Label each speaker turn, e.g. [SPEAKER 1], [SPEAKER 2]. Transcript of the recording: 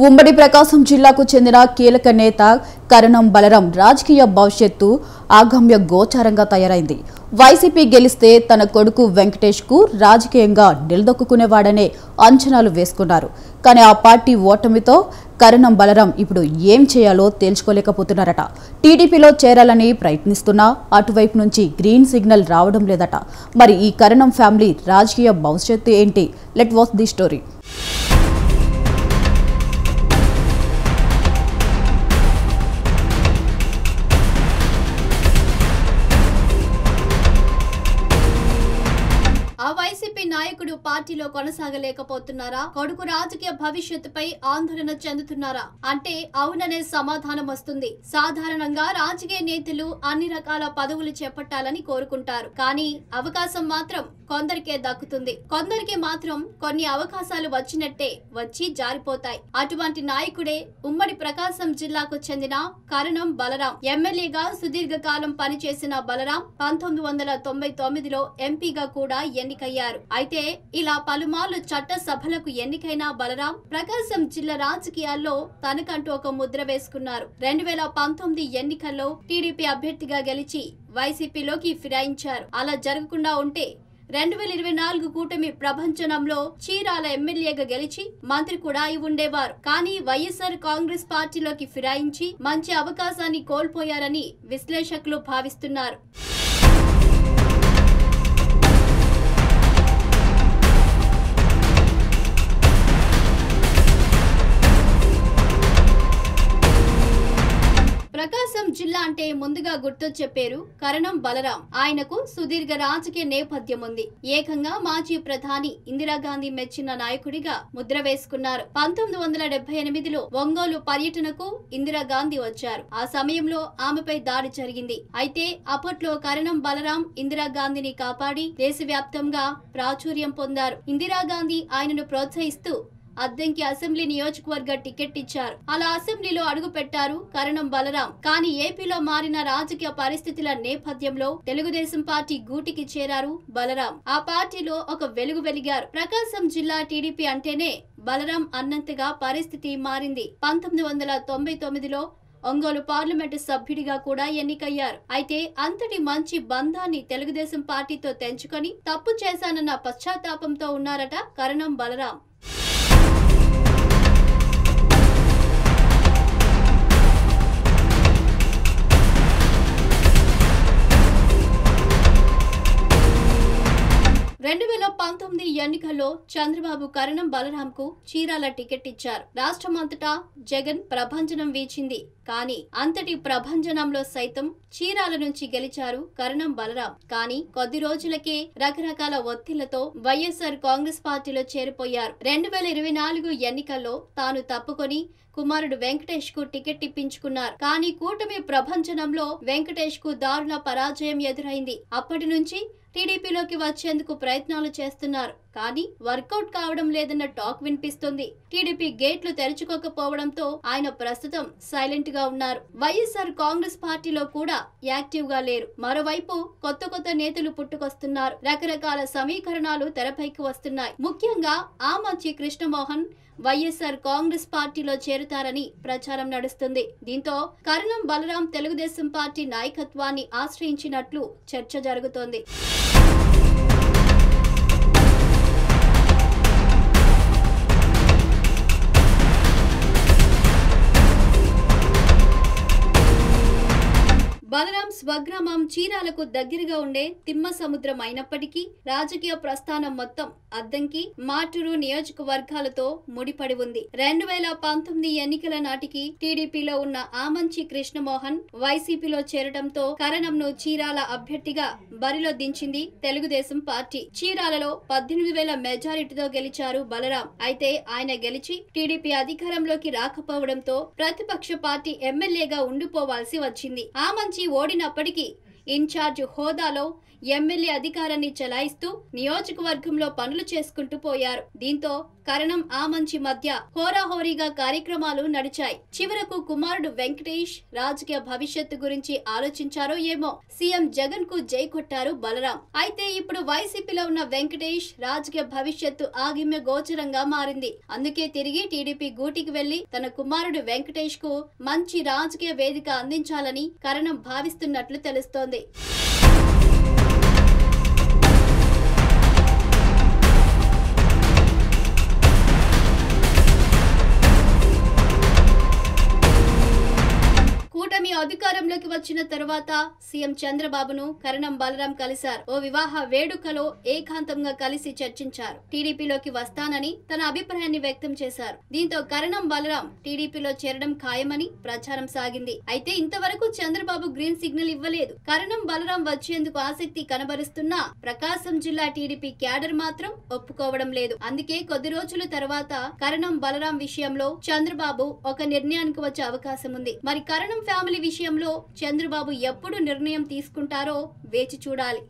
[SPEAKER 1] ఉమ్మడి ప్రకాశం జిల్లాకు చెందిన కీలక నేత కరణం బలరాం రాజకీయ భవిష్యత్తు ఆగమ్య గోచారంగా తయారైంది. వైసీపీ గెలిస్తే తన కొడుకు వెంకటేష్ కు రాజకీయంగా నిలదొక్కునేవాడనే అంచనాలు వేసుకున్నారు. కానీ ఆ పార్టీ ఓటమితో కరణం బలరాం ఇప్పుడు ఏం చేయాలో తేల్చుకోలేకపోతున్నారట. టీడీపీలో చేరాలని ప్రయత్నిస్తున్నా అటువైపు నుంచి గ్రీన్ సిగ్నల్ రావడం లేదట. మరి ఈ కరణం ఫ్యామిలీ రాజకీయ భవిష్యత్తు ఏంటి? Let watch the story.
[SPEAKER 2] YCP నాయకుడు పార్టీలో కొనసాగలేకపోతున్నారా? కొడుకు రాజకీయ భవిష్యత్తుపై ఆందోళన చెందుతున్నారా అంటే అవుననే సమాధానం వస్తుంది. సాధారణంగా రాజకీయ నేతలు అన్ని రకాల పదవులు చేపట్టాలని కోరుకుంటారు. కానీ అవకాశం మాత్రం కొందరికే దక్కుతుంది. కొందరికి మాత్రం కొన్ని అవకాశాలు వచ్చినట్టే వచ్చి జారిపోతాయి. అటువంటి నాయకుడే ఉమ్మడి ప్రకాశం జిల్లాకు చెందిన కరణం బలరాం. ఎమ్మెల్యేగా సుదీర్ఘకాలం పనిచేసిన బలరాం 1999లో ఎంపీగా కూడా ఎన్నికయ్యారు. అయితే ఇలా పలుమార్లు చట్ట సభలకు ఎన్నికైన బలరాం ప్రకాశం జిల్లా రాజకీయాల్లో తనకంటూ ఒక ముద్ర వేసుకున్నారు. 2019 ఎన్నికల్లో టీడీపీ అభ్యర్థిగా గెలిచి వైసీపీలోకి ఫిరాయించారు. అలా జరగకుండా ఉంటే 2024 కూటమి ప్రభంజనంలో చీరాల ఎమ్మెల్యేగా గెలిచి మంత్రి కూడా అయి ఉండేవారు. కానీ వైఎస్ఆర్ కాంగ్రెస్ పార్టీలోకి ఫిరాయించి మంచి అవకాశాన్ని కోల్పోయారని విశ్లేషకులు భావిస్తున్నారు. ప్రకాశం జిల్లా అంటే ముందుగా గుర్తొచ్చే పేరు కరణం బలరాం. ఆయనకు సుదీర్ఘ రాజకీయ నేపథ్యం ఉంది. ఏకంగా మాజీ ప్రధాని ఇందిరాగాంధీ మెచ్చిన నాయకుడిగా ముద్ర వేసుకున్నారు. 1978లో ఒంగోలు పర్యటనకు ఇందిరాగాంధీ వచ్చారు. ఆ సమయంలో ఆమెపై దాడి జరిగింది. అయితే అప్పట్లో కరణం బలరాం ఇందిరాగాంధీని కాపాడి దేశవ్యాప్తంగా ప్రాచుర్యం పొందారు. ఇందిరాగాంధీ ఆయనను ప్రోత్సహిస్తూ అద్దంకి అసెంబ్లీ నియోజకవర్గ టికెట్ ఇచ్చారు. అలా అసెంబ్లీలో అడుగు పెట్టారు కరణం బలరాం. కానీ ఏపీలో మారిన రాజకీయ పరిస్థితుల నేపథ్యంలో తెలుగుదేశం పార్టీ గూటికి చేరారు బలరాం. ఆ పార్టీలో ఒక వెలుగు వెలిగారు. ప్రకాశం జిల్లా టీడీపీ అంటేనే బలరాం అన్నంతగా పరిస్థితి మారింది. 1999లో ఒంగోలు పార్లమెంటు సభ్యుడిగా కూడా ఎన్నికయ్యారు. అయితే అంతటి మంచి బంధాన్ని తెలుగుదేశం పార్టీతో తెంచుకొని తప్పు చేశానన్న పశ్చాత్తాపంతో ఉన్నారట కరణం బలరాం. ఎన్నికల్లో చంద్రబాబు కరణం బలరాం కు చీరాల టికెట్ ఇచ్చారు. రాష్ట్రమంతటా జగన్ ప్రభంజనం వీచింది. కానీ అంతటి ప్రభంజనంలో సైతం చీరాల నుంచి గెలిచారు కరణం బలరాం. కానీ కొద్ది రోజులకే రకరకాల ఒత్తిళ్లతో వైఎస్ఆర్ కాంగ్రెస్ పార్టీలో చేరిపోయారు. 2024 ఎన్నికల్లో తాను తప్పుకొని కుమారుడు వెంకటేష్ కు టికెట్ ఇప్పించుకున్నారు. కానీ కూటమి ప్రభంజనంలో వెంకటేష్ కు దారుణ పరాజయం ఎదురైంది. అప్పటి నుంచి టీడీపీలోకి వచ్చేందుకు ప్రయత్నాలు చేస్తున్నారు. కానీ వర్కౌట్ కావడం లేదన్న టాక్ వినిపిస్తుంది. టీడీపీ గేట్లు తెరుచుకోకపోవడంతో ఆయన ప్రస్తుతం సైలెంట్ గా ఉన్నారు. వైఎస్ఆర్ కాంగ్రెస్ పార్టీలో కూడా యాక్టివ్ గా లేరు. మరోవైపు కొత్త నేతలు పుట్టుకొస్తున్నారు. రకరకాల సమీకరణాలు తెరపైకి వస్తున్నాయి. ముఖ్యంగా ఆమంచి కృష్ణమోహన్ వైఎస్ఆర్ కాంగ్రెస్ పార్టీలో చేరుతారని ప్రచారం నడుస్తుంది. దీంతో కరణం బలరాం తెలుగుదేశం పార్టీ నాయకత్వాన్ని ఆశ్రయించినట్లు చర్చ జరుగుతోంది. బలరాం స్వగ్రామం చీరాలకు దగ్గరగా ఉండే తిమ్మ సముద్రం అయినప్పటికీ రాజకీయ ప్రస్థానం మొత్తం అద్దంకి, మాటూరు నియోజకవర్గాలతో ముడిపడి ఉంది. 2019 ఎన్నికల నాటికి టీడీపీలో ఉన్న ఆమంచి కృష్ణమోహన్ వైసీపీలో చేరడంతో కరణంను చీరాల అభ్యర్థిగా బరిలో దించింది తెలుగుదేశం పార్టీ. చీరాలలో 18,000 మెజారిటీతో గెలిచారు బలరాం. అయితే ఆయన గెలిచి టీడీపీ అధికారంలోకి రాకపోవడంతో ప్రతిపక్ష పార్టీ ఎమ్మెల్యేగా ఉండిపోవాల్సి వచ్చింది. ఆమంచి ఓడినప్పటికీ ఇన్ఛార్జ్ హోదాలో ఎమ్మెల్యే అధికారాన్ని చెలాయిస్తూ నియోజకవర్గంలో పనులు చేసుకుంటూ పోయారు. దీంతో కరణం ఆమంచి మధ్య హోరాహోరీగా కార్యక్రమాలు నడిచాయి. చివరకు కుమారుడు వెంకటేష్ రాజకీయ భవిష్యత్తు గురించి ఆలోచించారో ఏమో సీఎం జగన్ కు జై కొట్టారు బలరాం. అయితే ఇప్పుడు వైసీపీలో ఉన్న వెంకటేష్ రాజకీయ భవిష్యత్తు ఆగిమ్య గోచరంగా మారింది. అందుకే తిరిగి టీడీపీ గూటికి వెళ్లి తన కుమారుడు వెంకటేష్ కు మంచి రాజకీయ వేదిక అందించాలని కరణం భావిస్తున్నట్లు తెలుస్తోంది. కూటమి అధికారంలోకి వచ్చిన తర్వాత సీఎం చంద్రబాబును కరణం బలరాం కలిశారు. ఓ వివాహ వేడుకలో ఏకాంతంగా కలిసి చర్చించారు. టీడీపీలోకి వస్తానని తన అభిప్రాయాన్ని వ్యక్తం చేశారు. దీంతో కరణం బలరాం టీడీపీలో చేరడం ఖాయమని ప్రచారం సాగింది. అయితే ఇంతవరకు చంద్రబాబు గ్రీన్ సిగ్నల్ ఇవ్వలేదు. కరణం బలరాం వచ్చేందుకు ఆసక్తి కనబరుస్తున్నా ప్రకాశం జిల్లా టీడీపీ క్యాడర్ మాత్రం ఒప్పుకోవడం లేదు. అందుకే కొద్ది రోజుల తర్వాత కరణం బలరాం విషయంలో చంద్రబాబు ఒక నిర్ణయానికి వచ్చే అవకాశం ఉంది. మరి కరణం ఫ్యామిలీ విషయంలో చంద్రబాబు ఎప్పుడు నిర్ణయం తీసుకుంటారో వేచి చూడాలి.